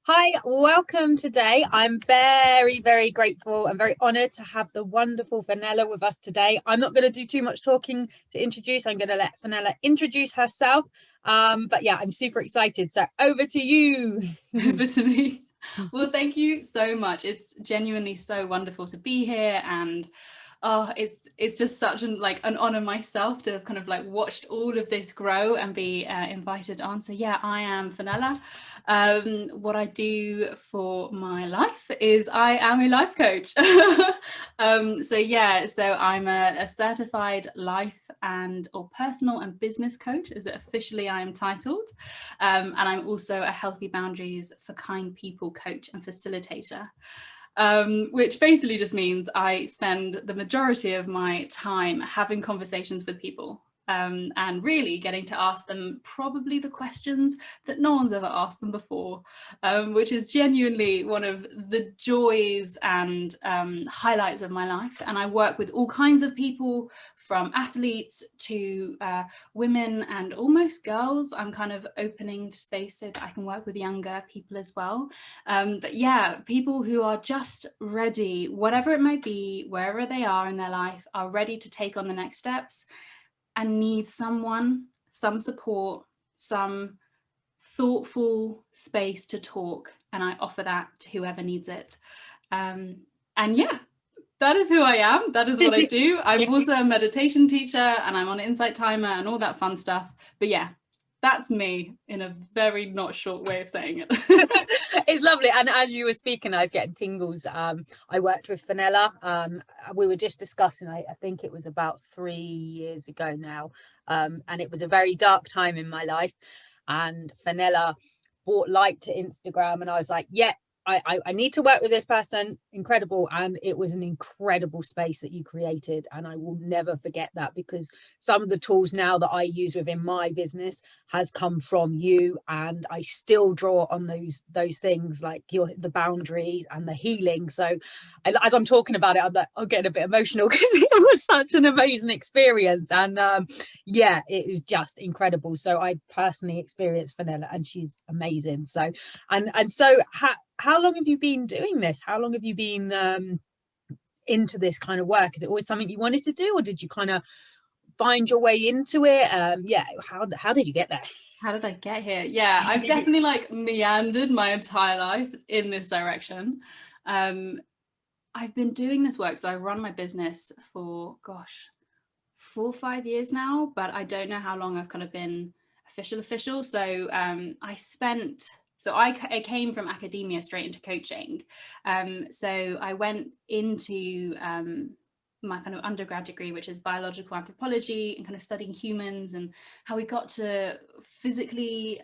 Hi, welcome today. I'm very, very grateful and very honoured to have the wonderful Fenella with us today. I'm not going to do too much talking to introduce. I'm going to let Fenella introduce herself. But yeah, I'm super excited. So over to you. Over to me. Well, thank you so much. It's genuinely so wonderful to be here, and it's just such an honor myself to have kind of like watched all of this grow and be invited on. So yeah, I am Fenella. What I do for my life is I am a life coach. So I'm a certified life and or personal and business coach, as it officially I am titled. And I'm also a healthy boundaries for kind people coach and facilitator. Which basically just means I spend the majority of my time having conversations with people, and really getting to ask them probably the questions that no one's ever asked them before, which is genuinely one of the joys and highlights of my life. And I work with all kinds of people, from athletes to women and almost girls. I'm kind of opening space so that I can work with younger people as well. But yeah, people who are just ready, whatever it might be, wherever they are in their life, are ready to take on the next steps and need someone, some support, some thoughtful space to talk. And I offer that to whoever needs it. And yeah, that is who I am. That is what I do. I'm also a meditation teacher, and I'm on Insight Timer and all that fun stuff. But yeah, that's me in a very not short way of saying it. It's lovely. And as you were speaking, I was getting tingles. I worked with Fenella. We were just discussing, I think it was about 3 years ago now. And it was a very dark time in my life. And Fenella brought light to Instagram, and I was like, yeah, I need to work with this person. Incredible. And it was an incredible space that you created. And I will never forget that, because some of the tools now that I use within my business has come from you. And I still draw on those things, like the boundaries and the healing. So as I'm talking about it, I'm getting a bit emotional because it was such an amazing experience. And yeah, it was just incredible. So I personally experienced Fenella, and she's amazing. So so how long have you been doing this? How long have you been into this kind of work? Is it always something you wanted to do, or did you kind of find your way into it? Yeah, how did you get there? How did I get here? Yeah, I've definitely like meandered my entire life in this direction. I've been doing this work, so I run my business for 4 or 5 years now, but I don't know how long I've kind of been official. So I came from academia straight into coaching. So I went into my kind of undergrad degree, which is biological anthropology, and kind of studying humans and how we got to physically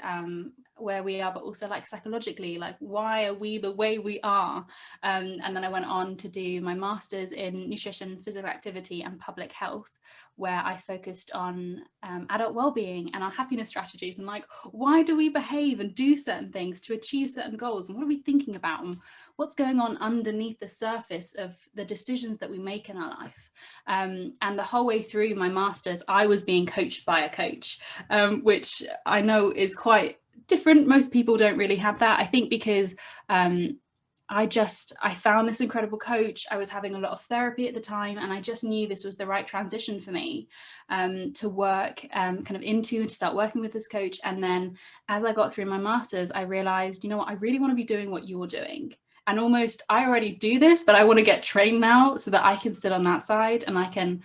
where we are, but also like psychologically, like why are we the way we are? And then I went on to do my master's in nutrition, physical activity, and public health, where I focused on adult well-being and our happiness strategies, and like, why do we behave and do certain things to achieve certain goals, and what are we thinking about, and what's going on underneath the surface of the decisions that we make in our life. And the whole way through my master's, I was being coached by a coach, which I know is quite different. Most people don't really have that, I think, because I found this incredible coach. I was having a lot of therapy at the time, and I just knew this was the right transition for me to work kind of into, and to start working with this coach. And then as I got through my master's, I realized, you know what, I really want to be doing what you're doing. And almost, I already do this, but I want to get trained now so that I can sit on that side and I can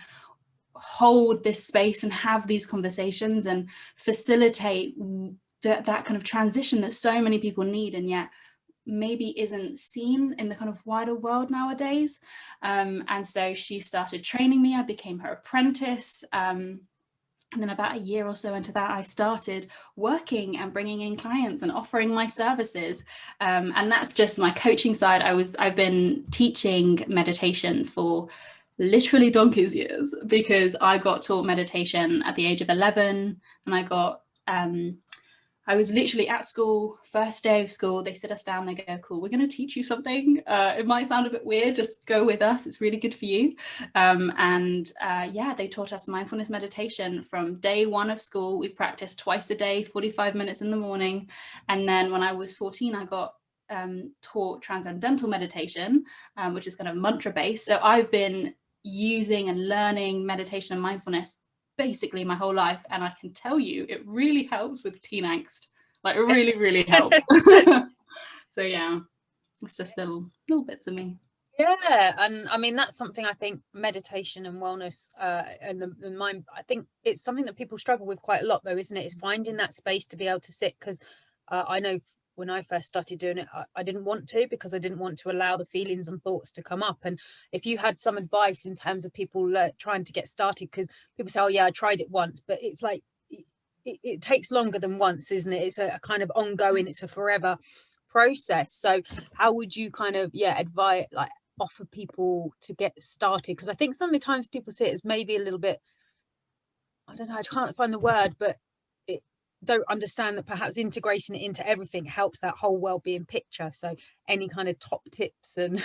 hold this space and have these conversations and facilitate that kind of transition that so many people need, and yet maybe isn't seen in the kind of wider world nowadays. And so she started training me. I became her apprentice. And then about a year or so into that, I started working and bringing in clients and offering my services. And that's just my coaching side. I've been teaching meditation for literally donkey's years, because I got taught meditation at the age of 11, and I was literally at school, first day of school, they sit us down, they go, cool, we're going to teach you something. It might sound a bit weird, just go with us. It's really good for you. They taught us mindfulness meditation from day one of school. We practiced twice a day, 45 minutes in the morning. And then when I was 14, I got taught transcendental meditation, which is kind of mantra based. So I've been using and learning meditation and mindfulness basically my whole life, and I can tell you it really helps with teen angst. Like, it really helps. So yeah, it's just little bits of me. Yeah, and I mean that's something I think meditation and wellness and the mind, I think it's something that people struggle with quite a lot though, isn't it? It's finding that space to be able to sit, because I know when I first started doing it, I didn't want to, because I didn't want to allow the feelings and thoughts to come up. And if you had some advice in terms of people trying to get started, because people say, oh yeah, I tried it once, but it's like it takes longer than once, isn't it? It's a kind of ongoing, it's a forever process. So how would you kind of advise, like, offer people to get started? Because I think sometimes people see it as maybe a little bit, I don't know, I can't find the word, but it don't understand that perhaps integrating it into everything helps that whole well-being picture. So any kind of top tips and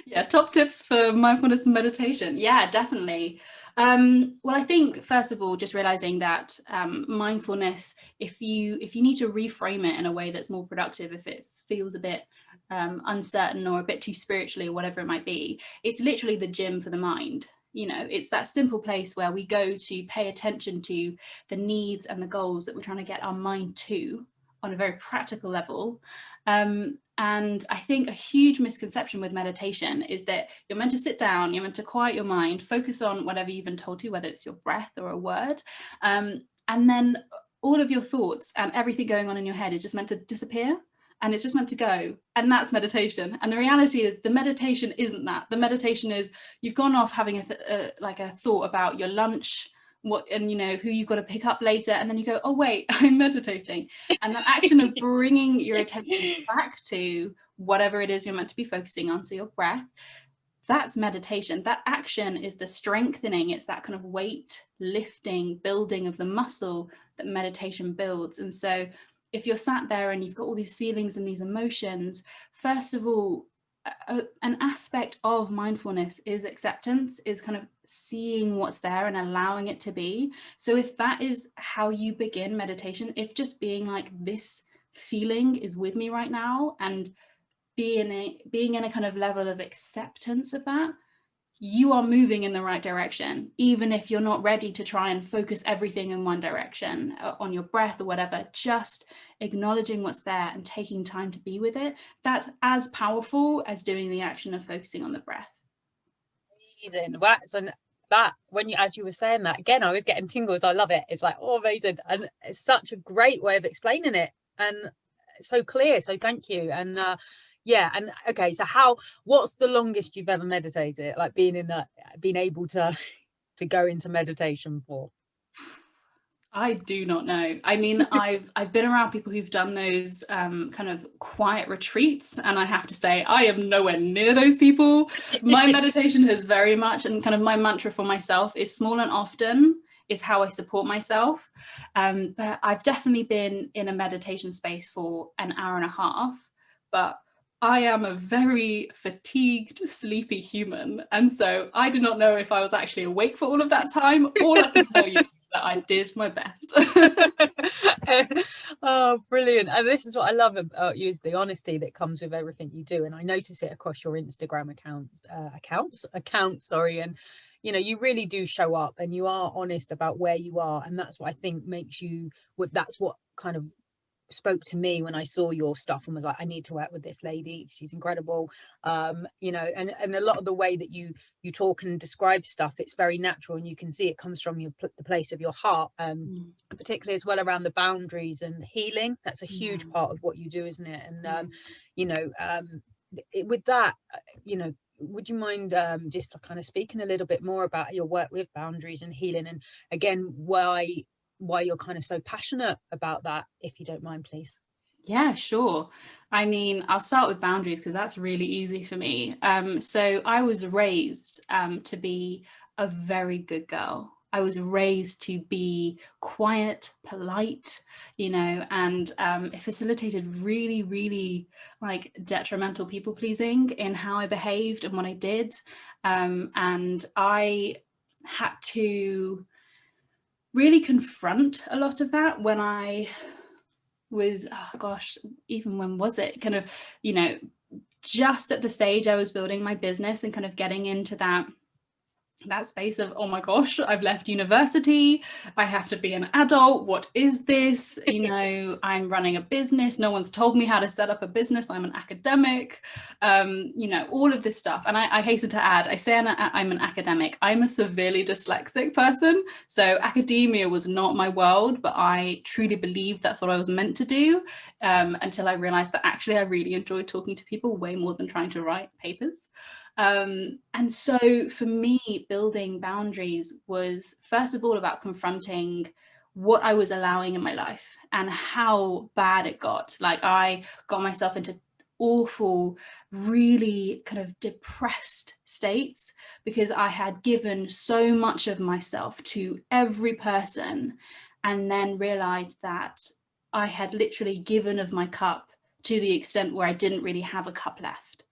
Yeah, top tips for mindfulness and meditation. Yeah, definitely. Well, I think first of all, just realizing that mindfulness, if you need to reframe it in a way that's more productive, if it feels a bit uncertain or a bit too spiritually or whatever it might be, it's literally the gym for the mind. You know, it's that simple place where we go to pay attention to the needs and the goals that we're trying to get our mind to on a very practical level. And I think a huge misconception with meditation is that you're meant to sit down, you're meant to quiet your mind, focus on whatever you've been told to, whether it's your breath or a word, and then all of your thoughts and everything going on in your head is just meant to disappear, and it's just meant to go. And that's meditation. And the reality is the meditation isn't that. The meditation is you've gone off having a thought about your lunch, what, and you know, who you've got to pick up later, and then you go, oh wait, I'm meditating. And that action of bringing your attention back to whatever it is you're meant to be focusing on, so your breath, that's meditation. That action is the strengthening, it's that kind of weight lifting, building of the muscle that meditation builds. And so if you're sat there and you've got all these feelings and these emotions, first of all, an aspect of mindfulness is acceptance, is kind of seeing what's there and allowing it to be. So if that is how you begin meditation, if just being like, this feeling is with me right now, and being in a kind of level of acceptance of that, you are moving in the right direction, even if you're not ready to try and focus everything in one direction on your breath or whatever. Just acknowledging what's there and taking time to be with it, that's as powerful as doing the action of focusing on the breath. amazing. And that, when you, as you were saying that, again, I was getting tingles. I love it. It's like, oh, amazing. And it's such a great way of explaining it, and so clear. So thank you. And and okay, so what's the longest you've ever meditated, like being able to go into meditation for? I do not know. I mean, I've been around people who've done those kind of quiet retreats, and I have to say I am nowhere near those people. My meditation has very much, and kind of my mantra for myself is small and often is how I support myself. But I've definitely been in a meditation space for an hour and a half, but I am a very fatigued, sleepy human. And so I do not know if I was actually awake for all of that time. All I can tell you is that I did my best. Oh, brilliant. And this is what I love about you, is the honesty that comes with everything you do. And I notice it across your Instagram accounts, sorry. And, you know, you really do show up and you are honest about where you are. And that's what I think makes you, that's what kind of spoke to me when I saw your stuff and was like, I need to work with this lady, she's incredible. You know, and a lot of the way that you talk and describe stuff, it's very natural, and you can see it comes from the place of your heart, particularly as well around the boundaries and healing. That's a huge part of what you do, isn't it? And you know, with that, you know, would you mind just kind of speaking a little bit more about your work with boundaries and healing, and again, why you're kind of so passionate about that, if you don't mind, please? Yeah, sure. I mean, I'll start with boundaries because that's really easy for me. So I was raised to be a very good girl. I was raised to be quiet, polite, you know, and it facilitated really, really like detrimental people pleasing in how I behaved and what I did. And I had to really confront a lot of that when I was, oh gosh, even when was it? Kind of, you know, just at the stage I was building my business and kind of getting into that space of, oh my gosh, I've left university, I have to be an adult, what is this? You know, I'm running a business, no one's told me how to set up a business, I'm an academic, you know, all of this stuff. And I hasten to add, I say I'm an academic, I'm a severely dyslexic person, so academia was not my world, but I truly believed that's what I was meant to do, until I realized that actually I really enjoyed talking to people way more than trying to write papers. And so for me, building boundaries was first of all about confronting what I was allowing in my life and how bad it got. Like, I got myself into awful, really kind of depressed states because I had given so much of myself to every person, and then realized that I had literally given of my cup to the extent where I didn't really have a cup left.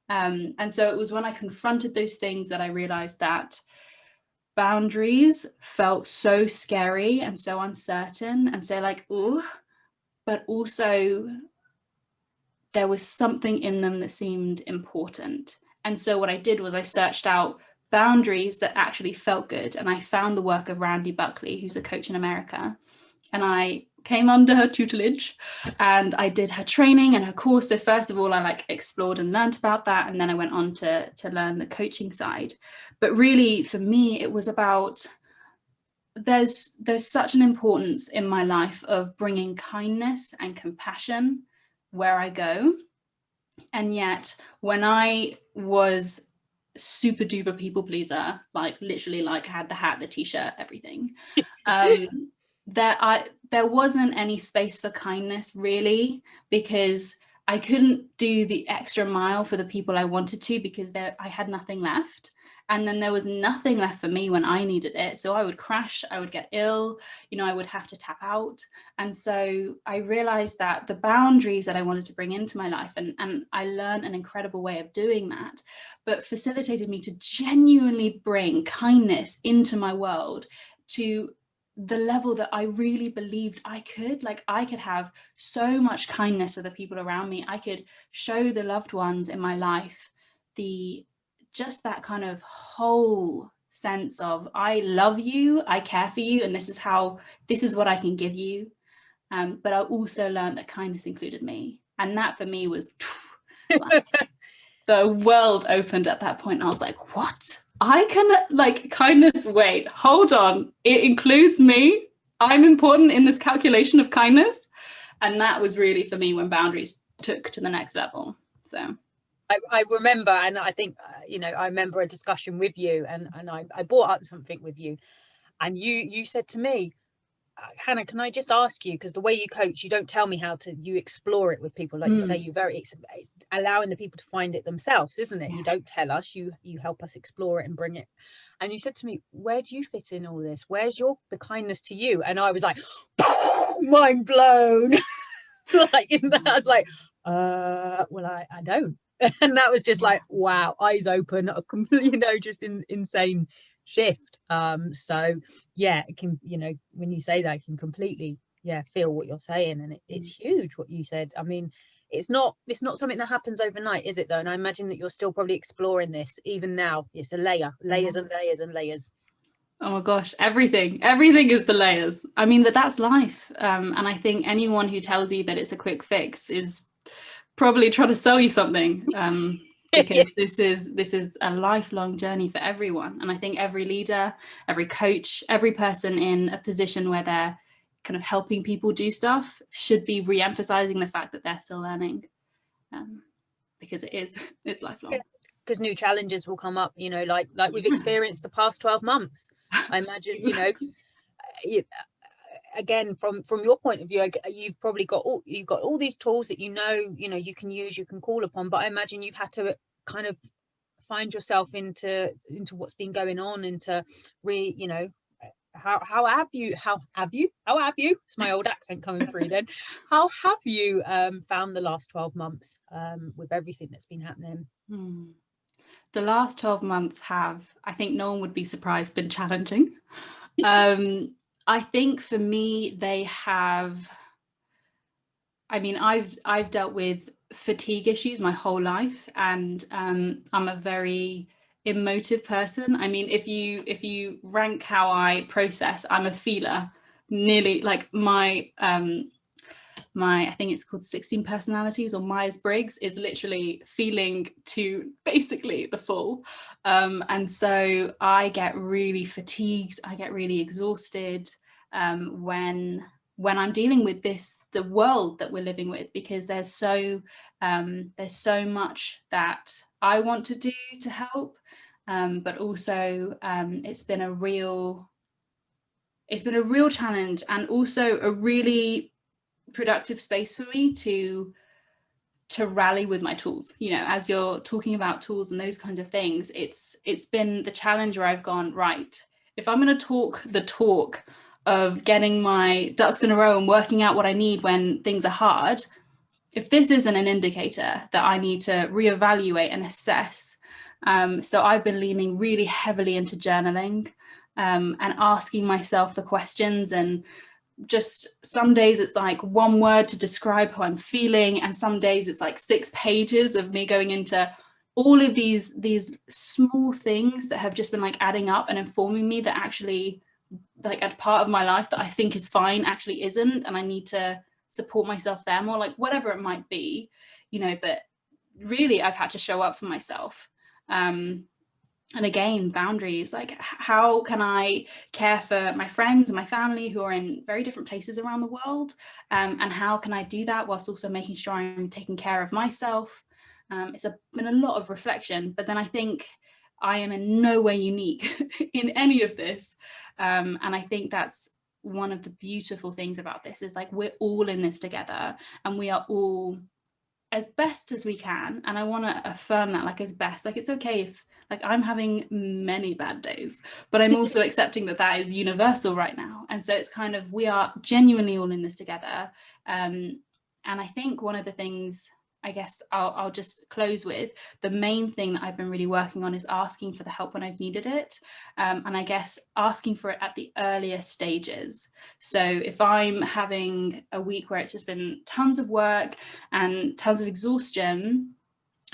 And so it was when I confronted those things that I realized that boundaries felt so scary and so uncertain and so like, ooh, but also there was something in them that seemed important. And so what I did was I searched out boundaries that actually felt good. And I found the work of Randy Buckley, who's a coach in America. And I came under her tutelage and I did her training and her course. So first of all, I like explored and learned about that. And then I went on to learn the coaching side. But really for me, it was about, there's such an importance in my life of bringing kindness and compassion where I go. And yet when I was super duper people pleaser, like literally like had the hat, the t-shirt, everything, there wasn't any space for kindness really, because I couldn't do the extra mile for the people I wanted to because I had nothing left. And then there was nothing left for me when I needed it. So I would crash, I would get ill, you know, I would have to tap out. And so I realized that the boundaries that I wanted to bring into my life, and I learned an incredible way of doing that, but facilitated me to genuinely bring kindness into my world to the level that I really believed I could. Like, I could have so much kindness for the people around me. I could show the loved ones in my life just that kind of whole sense of, I love you, I care for you, and this is what I can give you. But I also learned that kindness included me. And that for me was like, the world opened at that point. I was like, what? I can, like, kindness, wait, hold on. It includes me. I'm important in this calculation of kindness. And that was really for me when boundaries took to the next level. So I remember, and I think, you know, I remember a discussion with you, and I brought up something with you, and you said to me, Hannah, can I just ask you, because the way you coach, you don't tell me how to, you explore it with people, like you say, you're it's allowing the people to find it themselves, isn't it? Yeah. You don't tell us, you help us explore it and bring it. And you said to me, where do you fit in all this? Where's the kindness to you? And I was like, mind blown. Like, I was like, well, I don't. And that was just like, wow, eyes open, a complete, you know, just insane shift. So yeah, it can, you know, when you say that, I can completely feel what you're saying, and it's huge what you said. I mean, it's not something that happens overnight, is it though? And I imagine that you're still probably exploring this even now. It's a layers and layers and layers. Oh my gosh, everything is the layers. I mean, that's life. And I think anyone who tells you that it's a quick fix is probably trying to sell you something, because this is a lifelong journey for everyone. And I think every leader, every coach, every person in a position where they're kind of helping people do stuff should be re-emphasizing the fact that they're still learning, because it's lifelong. Because new challenges will come up, you know, like we've experienced the past 12 months. I imagine, you know, again, from your point of view, you've probably got all these tools that you know you can use, you can call upon, but I imagine you've had to kind of find yourself into what's been going on, into you know, how have you it's my old accent coming through then, how have you found the last 12 months with everything that's been happening? The last 12 months have, I think no one would be surprised, been challenging. I think for me, they have I mean, I've dealt with fatigue issues my whole life, and I'm a very emotive person. I mean, if you rank how I process, I'm a feeler. Nearly like my I think it's called 16 personalities, or Myers-Briggs, is literally feeling to basically the full. And so I get really fatigued, I get really exhausted when I'm dealing with the world that we're living with, because there's so much that I want to do to help, but also it's been a real challenge, and also a really productive space for me to rally with my tools. You know, as you're talking about tools and those kinds of things, it's been the challenge where I've gone, right, if I'm going to talk the talk of getting my ducks in a row and working out what I need when things are hard, if this isn't an indicator that I need to reevaluate and assess. So I've been leaning really heavily into journaling, and asking myself the questions, and just some days it's like one word to describe how I'm feeling, and some days it's like 6 pages of me going into all of these small things that have just been like adding up and informing me that actually, like, a part of my life that I think is fine actually isn't, and I need to support myself there more, like whatever it might be, you know. But really I've had to show up for myself. And again, boundaries, like how can I care for my friends and my family who are in very different places around the world, and how can I do that whilst also making sure I'm taking care of myself? It's been a lot of reflection, but then I think I am in no way unique in any of this, and I think that's one of the beautiful things about this, is like we're all in this together, and we are all, as best as we can, and I want to affirm that, like as best, like it's okay if like I'm having many bad days, but I'm also accepting that that is universal right now. And so it's kind of, we are genuinely all in this together. And I think one of the things, I guess I'll just close with, the main thing that I've been really working on is asking for the help when I've needed it, and I guess asking for it at the earliest stages. So if I'm having a week where it's just been tons of work and tons of exhaustion,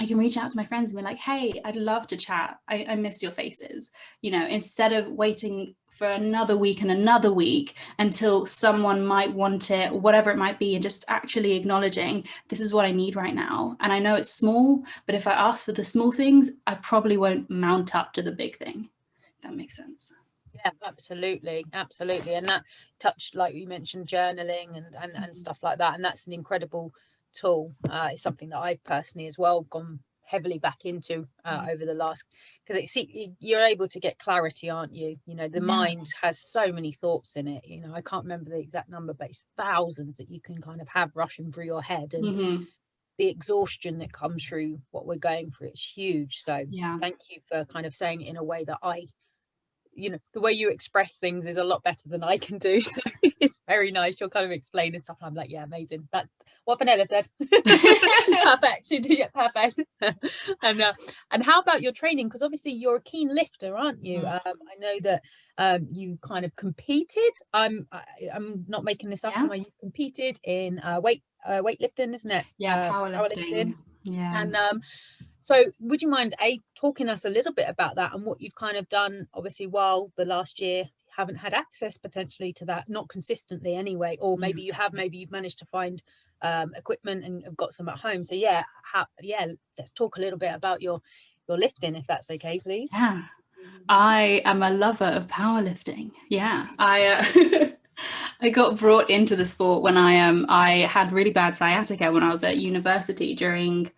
I can reach out to my friends and be like, hey, I'd love to chat. I miss your faces, you know, instead of waiting for another week and another week until someone might want it, or whatever it might be, and just actually acknowledging this is what I need right now. And I know it's small, but if I ask for the small things, I probably won't mount up to the big thing. If that makes sense. Yeah, absolutely. And that touched, like you mentioned, journaling and stuff like that, and that's an incredible tool. It's something that I've personally as well gone heavily back into over the last, because you're able to get clarity, aren't you? You know, the mind has so many thoughts in it. You know, I can't remember the exact number, but it's thousands that you can kind of have rushing through your head, and the exhaustion that comes through what we're going through, it's huge. So thank you for kind of saying it in a way that you know, the way you express things is a lot better than I can do. So it's very nice. You're kind of explaining stuff. I'm like, yeah, amazing. That's what Fenella said. Perfect. You did it perfect. And how about your training? Because obviously you're a keen lifter, aren't you? I know that you kind of competed. I'm not making this up. You competed in weightlifting, isn't it? Powerlifting. Yeah. And so would you mind talking us a little bit about that and what you've kind of done, obviously, while the last year haven't had access potentially to that, not consistently anyway, or maybe you have, maybe you've managed to find equipment and have got some at home. So let's talk a little bit about your lifting, if that's okay, please. Yeah, I am a lover of powerlifting. I got brought into the sport when I had really bad sciatica when I was at university. During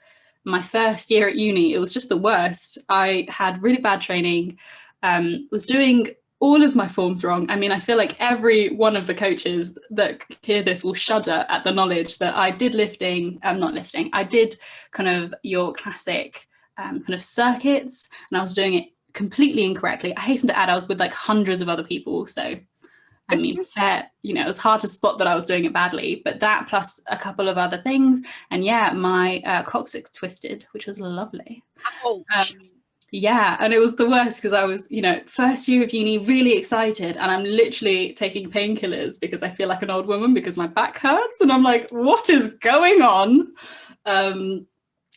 my first year at uni, it was just the worst. I had really bad training, was doing all of my forms wrong. I mean, I feel like every one of the coaches that hear this will shudder at the knowledge that I did I did kind of your classic kind of circuits, and I was doing it completely incorrectly. I hasten to add, I was with like hundreds of other people. So I mean, fair, you know, it was hard to spot that I was doing it badly, but that plus a couple of other things. And my coccyx twisted, which was lovely. Yeah, and it was the worst because I was, first year of uni, really excited, and I'm literally taking painkillers because I feel like an old woman because my back hurts, and I'm like, what is going on?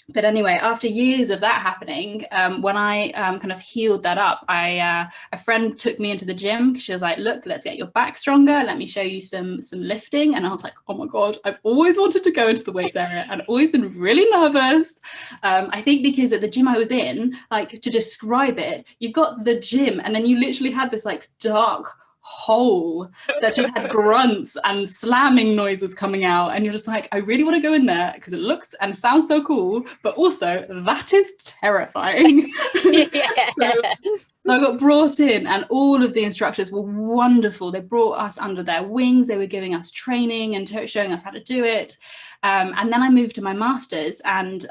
But anyway, after years of that happening, when I kind of healed that up, a friend took me into the gym. She was like, look, let's get your back stronger. Let me show you some lifting. And I was like, oh my God, I've always wanted to go into the weights area and always been really nervous. I think because at the gym I was in, like, to describe it, you've got the gym and then you literally had this like dark hole that just had grunts and slamming noises coming out, and you're just like, I really want to go in there because it looks and sounds so cool, but also that is terrifying. Yeah. So I got brought in, and all of the instructors were wonderful. They brought us under their wings. They were giving us training and showing us how to do it. And then I moved to my master's, and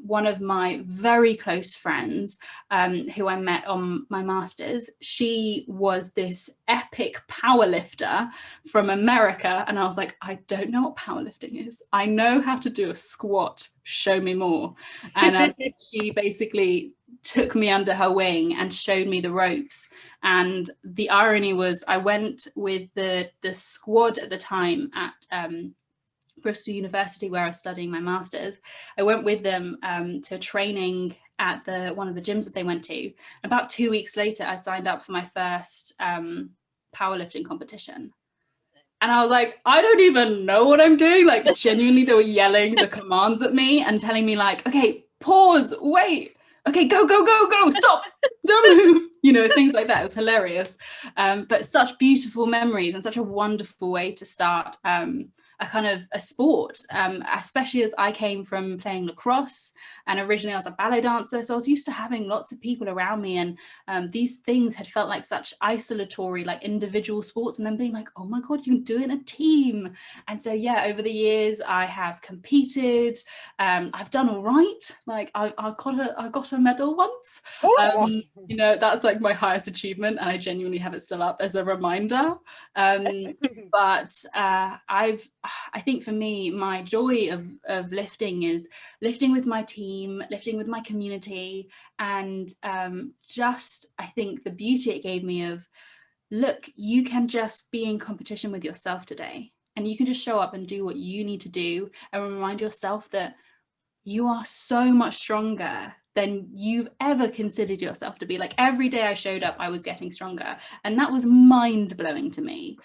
one of my very close friends who I met on my master's, she was this epic powerlifter from America. And I was like, I don't know what powerlifting is. I know how to do a squat. Show me more. And she basically took me under her wing and showed me the ropes. And the irony was, I went with the squad at the time at Bristol University, where I was studying my master's. I went with them to training at one of the gyms that they went to. About 2 weeks later, I signed up for my first powerlifting competition. And I was like, I don't even know what I'm doing. Like, genuinely, they were yelling the commands at me and telling me like, okay, pause, wait, okay, go, go, go, go, stop, don't move, things like that. It was hilarious. But such beautiful memories and such a wonderful way to start a sport, especially as I came from playing lacrosse, and originally I was a ballet dancer. So I was used to having lots of people around me, and these things had felt like such isolatory, like individual sports, and then being like, oh my God, you can do it in a team. And so, yeah, over the years I have competed. I've done all right. Like I got a medal once. That's like my highest achievement, and I genuinely have it still up as a reminder. But I think for me, my joy of lifting is lifting with my team, lifting with my community, and just, I think, the beauty it gave me of, look, you can just be in competition with yourself today, and you can just show up and do what you need to do and remind yourself that you are so much stronger than you've ever considered yourself to be. Like, every day I showed up, I was getting stronger, and that was mind-blowing to me.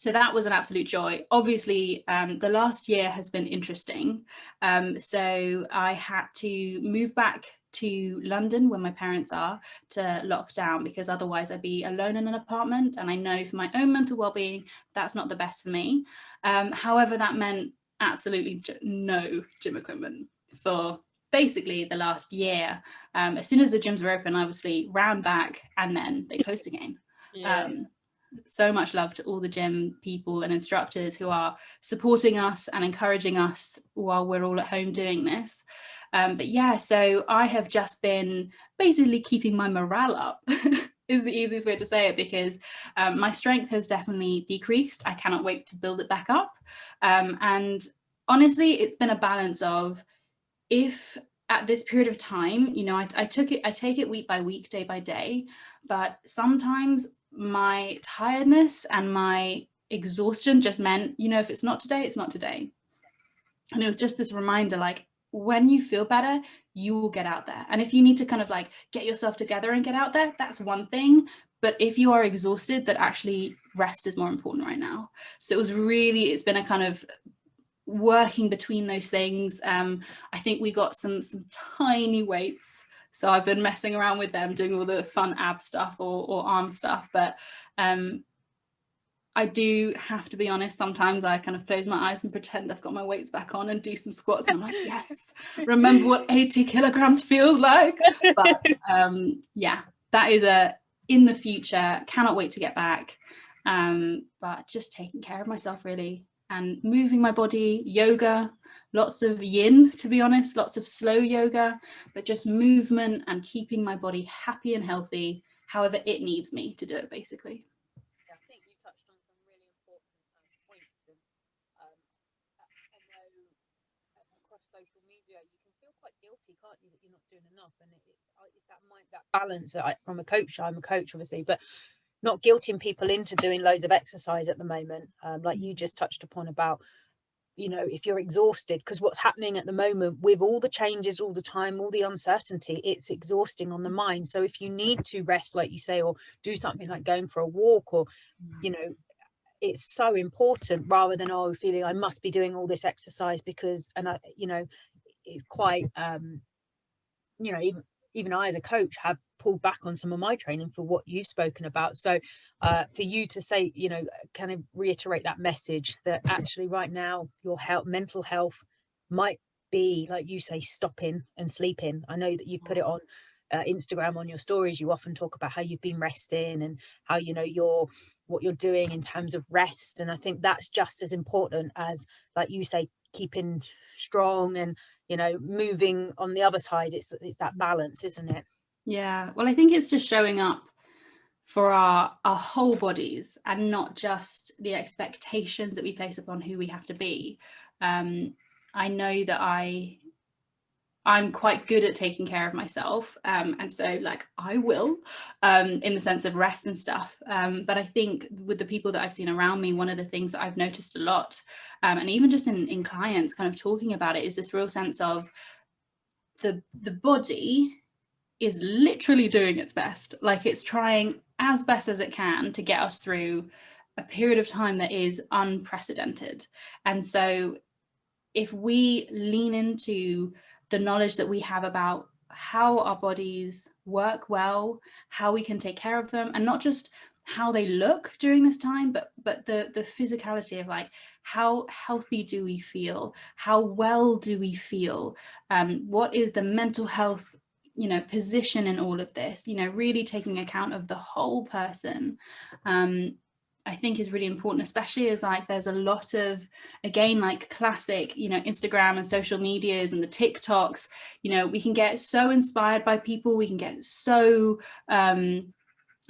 So that was an absolute joy. Obviously, the last year has been interesting. So I had to move back to London, where my parents are, to lock down, because otherwise I'd be alone in an apartment. And I know for my own mental well-being, that's not the best for me. However, that meant absolutely no gym equipment for basically the last year. As soon as the gyms were open, I obviously ran back, and then they closed again. Yeah. So much love to all the gym people and instructors who are supporting us and encouraging us while we're all at home doing this. But yeah, so I have just been basically keeping my morale up is the easiest way to say it, because my strength has definitely decreased. I cannot wait to build it back up. And honestly, it's been a balance of, if at this period of time, I take it week by week, day by day, but sometimes my tiredness and my exhaustion just meant, if it's not today, it's not today. And it was just this reminder, like, when you feel better, you will get out there. And if you need to kind of like get yourself together and get out there, that's one thing. But if you are exhausted, that actually rest is more important right now. So it's been a kind of working between those things. I think we got some tiny weights, so I've been messing around with them, doing all the fun ab stuff or arm stuff. But I do have to be honest, sometimes I kind of close my eyes and pretend I've got my weights back on and do some squats, and I'm like, yes, remember what 80 kilograms feels like. But yeah, that is in the future, cannot wait to get back. But just taking care of myself, really, and moving my body, yoga, lots of yin, to be honest, lots of slow yoga, but just movement and keeping my body happy and healthy, however it needs me to do it, basically. I think you touched on some really important points. And I know across social media, you can feel quite guilty, can't you, that you're not doing enough. And it's that balance. From a coach, I'm a coach, obviously, but not guilting people into doing loads of exercise at the moment. Like you just touched upon about, if you're exhausted, because what's happening at the moment with all the changes all the time, all the uncertainty, it's exhausting on the mind. So if you need to rest, like you say, or do something like going for a walk, or it's so important, rather than feeling I must be doing all this exercise because, and I it's quite even I as a coach have pulled back on some of my training for what you've spoken about. So for you to say, kind of reiterate that message that actually right now your mental health might be, like you say, stopping and sleeping. I know that you put it on Instagram, on your stories. You often talk about how you've been resting and how what you're doing in terms of rest, and I think that's just as important as, like you say, keeping strong and moving on the other side. It's that balance, isn't it? Yeah, well, I think it's just showing up for our whole bodies and not just the expectations that we place upon who we have to be. I know that I'm quite good at taking care of myself, and so I will, in the sense of rest and stuff, but I think with the people that I've seen around me, one of the things that I've noticed a lot, and even just in clients kind of talking about it, is this real sense of the body is literally doing its best. Like, it's trying as best as it can to get us through a period of time that is unprecedented. And so if we lean into the knowledge that we have about how our bodies work well, how we can take care of them, and not just how they look during this time, but the physicality of how healthy do we feel, how well do we feel, what is the mental health position in all of this, really taking account of the whole person, I think is really important, especially as there's a lot of, again, classic, Instagram and social medias and the TikToks, we can get so inspired by people, we can get so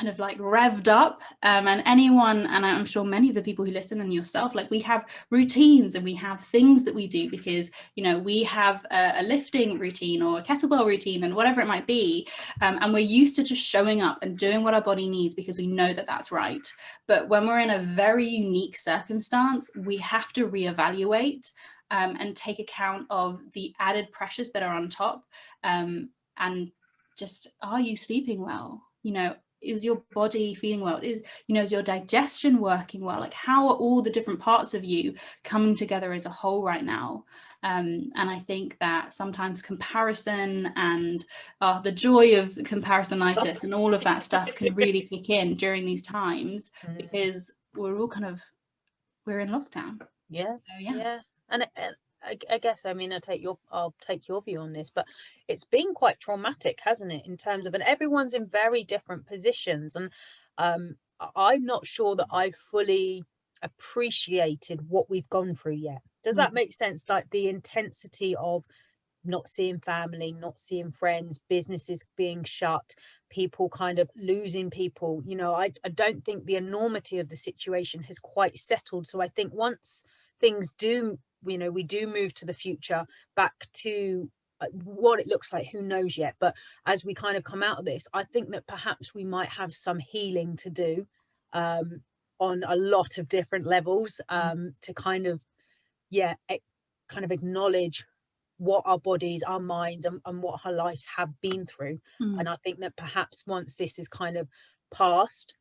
kind of revved up, and anyone, and I'm sure many of the people who listen and yourself, we have routines and we have things that we do because we have a lifting routine or a kettlebell routine and whatever it might be, and we're used to just showing up and doing what our body needs because we know that that's right. But when we're in a very unique circumstance, we have to reevaluate and take account of the added pressures that are on top, and just, are you sleeping well? Is your body feeling well? Is your digestion working well? How are all the different parts of you coming together as a whole right now? And I think that sometimes comparison and the joy of comparisonitis and all of that stuff can really kick in during these times, because we're all we're in lockdown. Yeah. So, yeah. And I guess, I'll take your view on this, but it's been quite traumatic, hasn't it, in terms of, and everyone's in very different positions, and I'm not sure that I've fully appreciated what we've gone through yet. Does that make sense? Like the intensity of not seeing family, not seeing friends, businesses being shut, people kind of losing people. I don't think the enormity of the situation has quite settled. So I think once things do, we do move to the future, back to what it looks like, who knows yet. But as we kind of come out of this, I think that perhaps we might have some healing to do on a lot of different levels, to kind of acknowledge what our bodies, our minds, and what our lives have been through. And I think that perhaps once this is kind of past,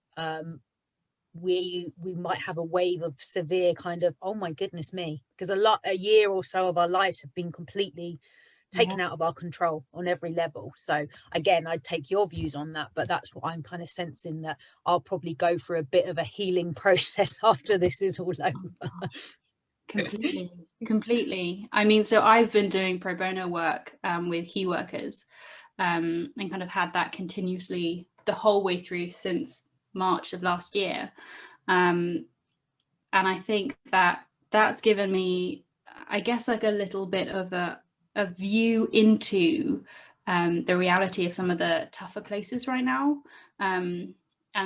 we might have a wave of severe kind of, oh my goodness me, because a year or so of our lives have been completely taken out of our control on every level. So again, I'd take your views on that, but that's what I'm kind of sensing, that I'll probably go through a bit of a healing process after this is all over. Completely. So I've been doing pro bono work with key workers, and kind of had that continuously the whole way through since March of last year, and I think that that's given me, I guess, a little bit of a view into the reality of some of the tougher places right now, and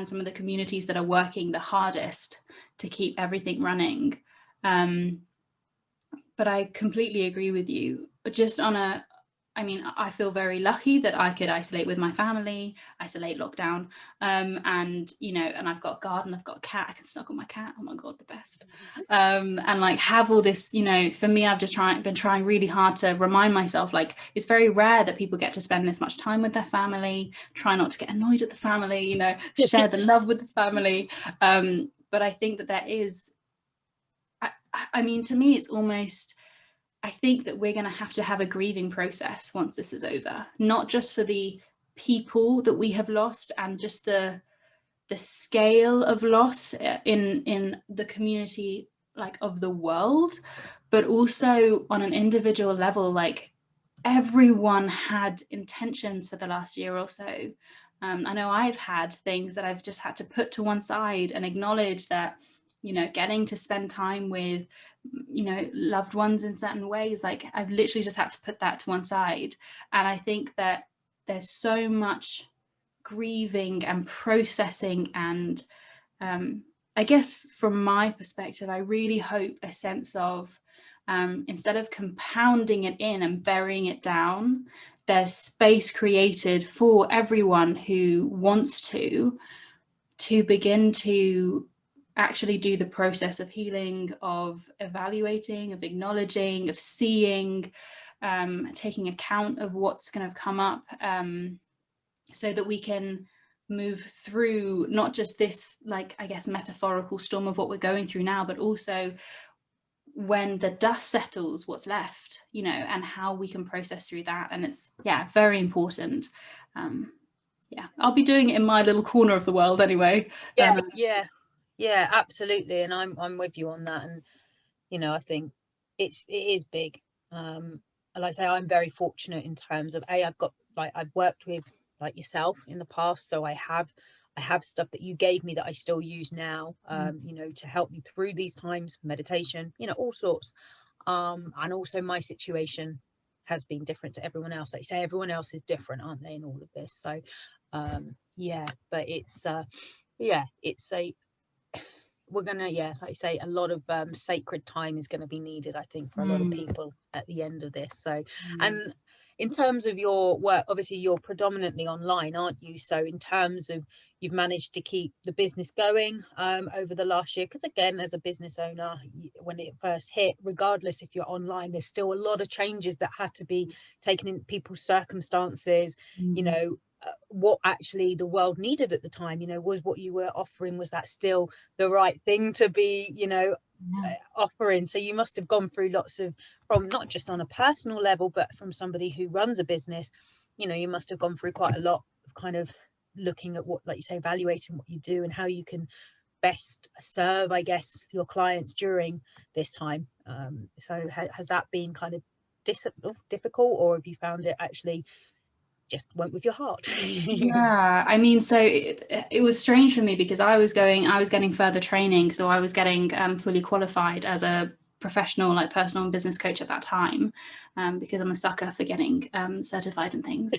some of the communities that are working the hardest to keep everything running. But I completely agree with you. just on a, I mean, I feel very lucky that I could isolate with my family, isolate lockdown, and you know, and I've got a garden, I've got a cat, I can snuggle my cat. Oh my god, the best. And like have all this, you know, for me, I've just been trying really hard to remind myself, like it's very rare that people get to spend this much time with their family. Try not to get annoyed at the family, you know, share the love with the family. But I think that there is, I mean, to me, it's almost, I think that we're going to have a grieving process once this is over, not just for the people that we have lost and just the scale of loss in the community, like of the world, but also on an individual level. Like everyone had intentions for the last year or so. I know I've had things that I've just had to put to one side and acknowledge that, you know, getting to spend time with, you know, loved ones in certain ways, like I've literally just had to put that to one side. And I think that there's so much grieving and processing, and I guess from my perspective, I really hope a sense of instead of compounding it in and burying it down, there's space created for everyone who wants to begin to actually do the process of healing, of evaluating, of acknowledging, of seeing, taking account of what's going to come up, so that we can move through not just this, like, I guess, metaphorical storm of what we're going through now, but also when the dust settles, what's left, you know, and how we can process through that. And it's, yeah, very important. Yeah, I'll be doing it in my little corner of the world anyway. Yeah, absolutely. And I'm with you on that. And you know, I think it is big. And like I say, I'm very fortunate in terms of I've got, like, I've worked with like yourself in the past, so I have stuff that you gave me that I still use now, you know, to help me through these times, meditation, you know, all sorts. And also my situation has been different to everyone else. Like you say, everyone else is different, aren't they, in all of this? So yeah, but it's it's a, we're gonna, yeah, like I say, a lot of sacred time is going to be needed, I think, for a lot of people at the end of this. So and in terms of your work, obviously you're predominantly online, aren't you? So in terms of, you've managed to keep the business going over the last year, because again, as a business owner, when it first hit, regardless if you're online, there's still a lot of changes that had to be taken in people's circumstances, you know, what actually the world needed at the time, you know, was what you were offering, was that still the right thing to be, you know, offering? So you must have gone through lots of, from not just on a personal level, but from somebody who runs a business, you know, you must have gone through quite a lot of kind of looking at what, like you say, evaluating what you do and how you can best serve, I guess, your clients during this time. So has that been kind of difficult, or have you found it actually just went with your heart? Yeah, I mean, so it was strange for me because I was getting further training, so I was getting fully qualified as a professional, like personal and business coach at that time, because I'm a sucker for getting certified and things.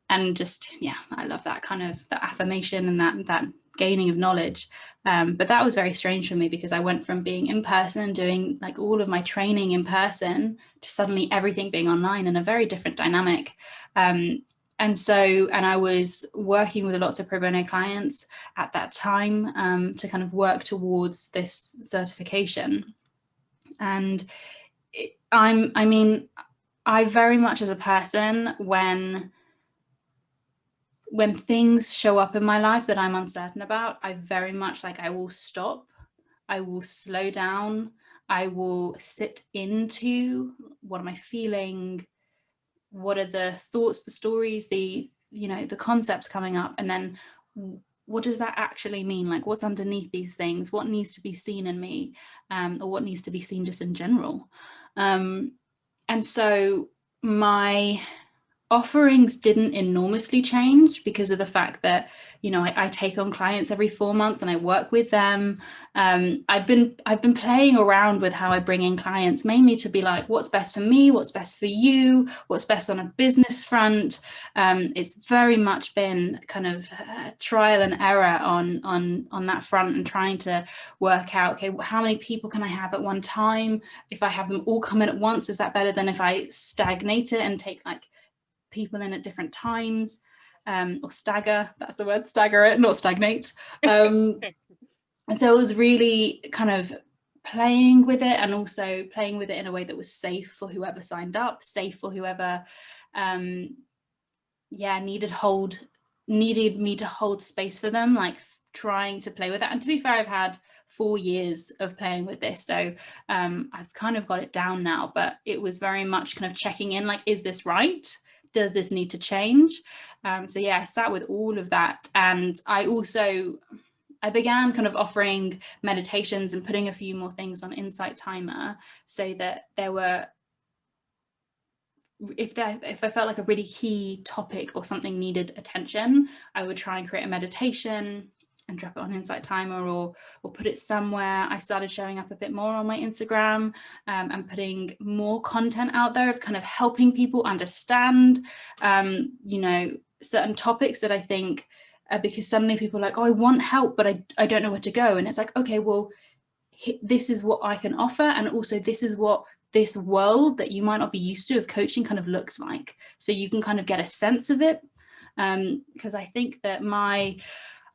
And just, yeah, I love that kind of that affirmation and that gaining of knowledge. But that was very strange for me because I went from being in person, doing like all of my training in person, to suddenly everything being online, and a very different dynamic. And I was working with lots of pro bono clients at that time, to kind of work towards this certification. And I very much, as a person, when things show up in my life that I'm uncertain about, I very much, like, I will stop, I will slow down, I will sit into, what am I feeling? What are the thoughts, the stories, the, you know, the concepts coming up? And then what does that actually mean? Like, what's underneath these things? What needs to be seen in me? Or what needs to be seen just in general? And so offerings didn't enormously change because of the fact that, you know, I take on clients every 4 months and I work with them. I've been playing around with how I bring in clients, mainly to be like, what's best for me, what's best for you, what's best on a business front. It's very much been kind of trial and error on that front, and trying to work out, okay, how many people can I have at one time? If I have them all come in at once, is that better than if I stagnate it and take like people in at different times, or stagger, that's the word, stagger it, not stagnate. And so it was really kind of playing with it, and also playing with it in a way that was safe for whoever signed up, safe for whoever needed me to hold space for them, like trying to play with that. And to be fair, I've had 4 years of playing with this, so I've kind of got it down now, but it was very much kind of checking in, like, is this right? Does this need to change? So yeah, I sat with all of that. And I began kind of offering meditations and putting a few more things on Insight Timer, so that there were, if I felt like a really key topic or something needed attention, I would try and create a meditation and drop it on Insight Timer, or put it somewhere. I started showing up a bit more on my Instagram, and putting more content out there of kind of helping people understand, you know, certain topics that I think, because suddenly people are like, oh, I want help, but I don't know where to go. And it's like, okay, well, this is what I can offer. And also this is what this world that you might not be used to of coaching kind of looks like. So you can kind of get a sense of it. Because I think that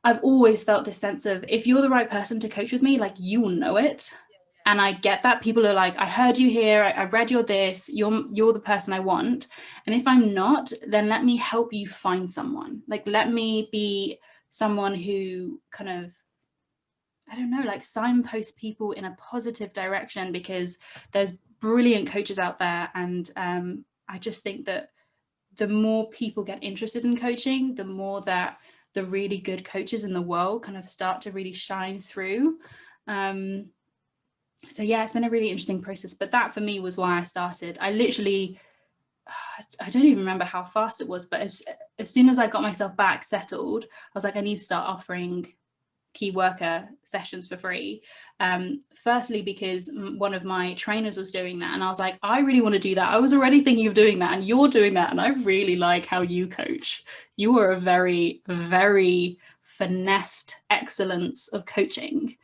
I've always felt this sense of, if you're the right person to coach with me, like, you'll know it. And I get that people are like, I heard you here, I read your this, you're the person I want. And if I'm not, then let me help you find someone. Like, let me be someone who kind of, I don't know, like, signpost people in a positive direction, because there's brilliant coaches out there. And I just think that the more people get interested in coaching, the more that the really good coaches in the world kind of start to really shine through. So yeah, it's been a really interesting process, but that for me was why I started. I literally, I don't even remember how fast it was, but as soon as I got myself back settled, I was like, I need to start offering key worker sessions for free. Firstly, because one of my trainers was doing that, and I was like, I really want to do that. I was already thinking of doing that, and you're doing that, and I really like how you coach. You are a very, very finessed excellence of coaching.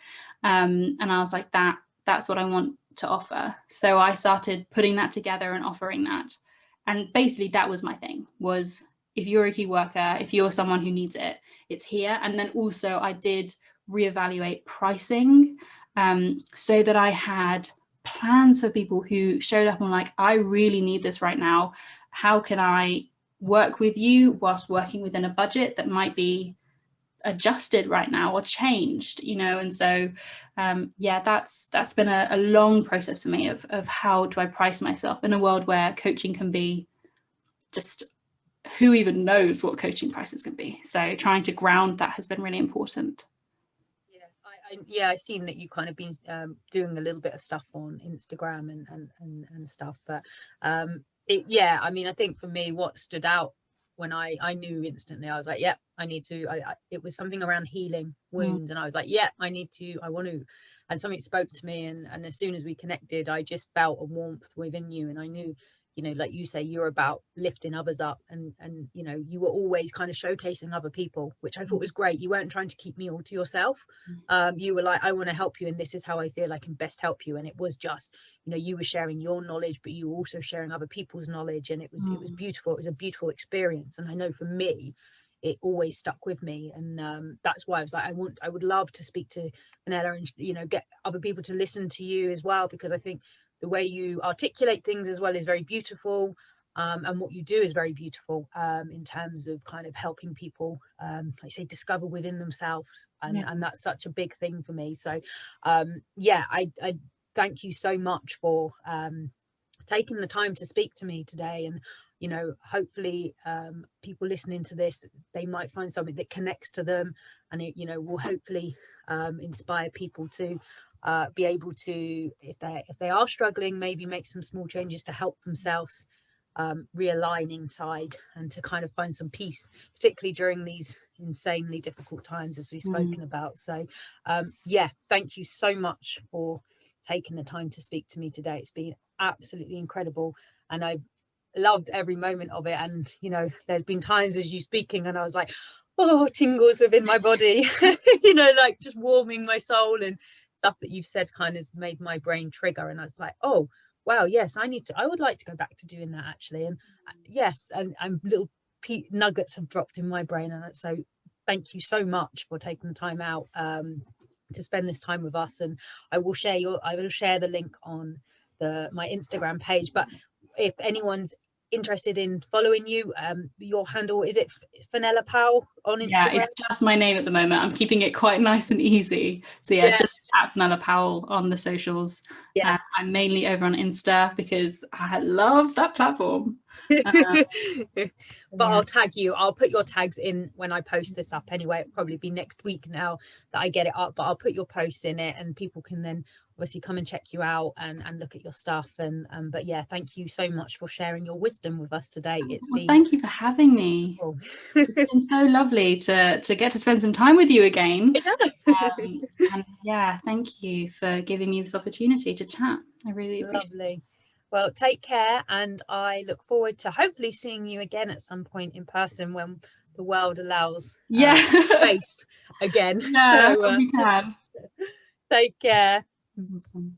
And I was like, that's what I want to offer. So I started putting that together and offering that. And basically that was my thing, was, if you're a key worker, if you're someone who needs it, it's here. And then also I did reevaluate pricing, so that I had plans for people who showed up and like, I really need this right now. How can I work with you whilst working within a budget that might be adjusted right now or changed, you know? And so yeah, that's been a long process for me of how do I price myself in a world where coaching can be just, who even knows what coaching prices can be. So trying to ground that has been really important. I've seen that you kind of been doing a little bit of stuff on Instagram and stuff, but I mean, I think for me, what stood out when I knew instantly, I was like, yeah, I need to. It was something around healing wounds, and I was like, yeah, I want to. And something spoke to me, and as soon as we connected, I just felt a warmth within you, and I knew, you know, like you say, you're about lifting others up, and you know, you were always kind of showcasing other people, which I thought was great. You weren't trying to keep me all to yourself. You were like, I want to help you, and this is how I feel I can best help you. And it was just, you know, you were sharing your knowledge, but you were also sharing other people's knowledge, and it was beautiful. It was a beautiful experience, and I know for me, it always stuck with me. And that's why I was like, I would love to speak to Fenella, and, you know, get other people to listen to you as well, because I think the way you articulate things as well is very beautiful, and what you do is very beautiful, in terms of kind of helping people, like I say, discover within themselves, and that's such a big thing for me. So I thank you so much for taking the time to speak to me today. And you know, hopefully people listening to this, they might find something that connects to them, and it, you know, will hopefully inspire people to be able to, if they are struggling, maybe make some small changes to help themselves realigning side, and to kind of find some peace, particularly during these insanely difficult times as we've spoken about. So yeah, thank you so much for taking the time to speak to me today. It's been absolutely incredible, and I loved every moment of it. And you know, there's been times as you speaking and I was like, oh, tingles within my body, you know, like just warming my soul, and stuff that you've said kind of made my brain trigger, and I was like, oh wow, yes, I would like to go back to doing that actually. And yes, and little nuggets have dropped in my brain, and so thank you so much for taking the time out to spend this time with us. And I will share the link on my Instagram page. But if anyone's interested in following you, your handle, is it Fenella Powell on Instagram? Yeah, it's just my name at the moment. I'm keeping it quite nice and easy. So yeah, just at Fenella Powell on the socials. Yeah, I'm mainly over on Insta because I love that platform. But I'll tag you. I'll put your tags in when I post this up anyway. It'll probably be next week now that I get it up, but I'll put your posts in it, and people can then obviously come and check you out and look at your stuff. And but yeah, thank you so much for sharing your wisdom with us today. Thank you for having me. It's been so lovely to get to spend some time with you again. And yeah, thank you for giving me this opportunity to chat. I really appreciate it. Well, take care, and I look forward to hopefully seeing you again at some point in person when the world allows space again. Yeah, so, we can. Take care. Awesome.